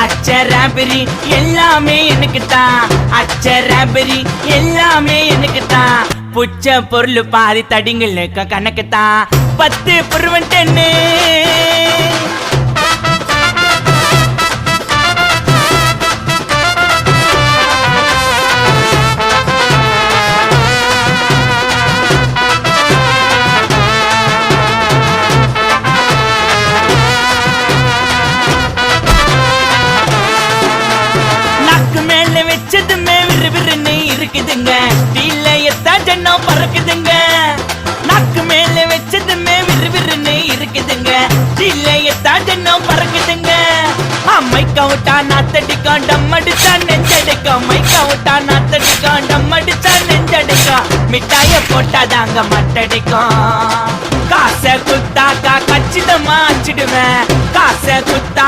அச்சராபரி எல்லாமே எனக்கு தான், அச்சராபரி எல்லாமே எனக்கு தான். புச்ச பொருள் பாதி தடிங்களுக்கு கணக்கு தான் 10 புருவன் 10. வச்சதுமே விறுவிறுன்னு இருக்குதுங்க, தீல எத்தா ஜன்னம் பறக்குதுங்க. நாக்கு மேல வச்சதுமே விறுவிறுன்னு இருக்குதுங்க, தீல எத்தா ஜன்னம் பறக்குதுங்க. மைக்கா விட்டா நாத்தடிக்கும், டம் அடிச்சா நெஞ்சடிக்கும். மைக்கா விட்டா நாத்தடிக்கும், டம் அடிச்சா நெஞ்சடிக்கும். மிட்டாய போட்டாதாங்க மட்டடிக்கும். காசை குத்தாக்கா கச்சிதமா அச்சிடுவேன், காசை குத்தா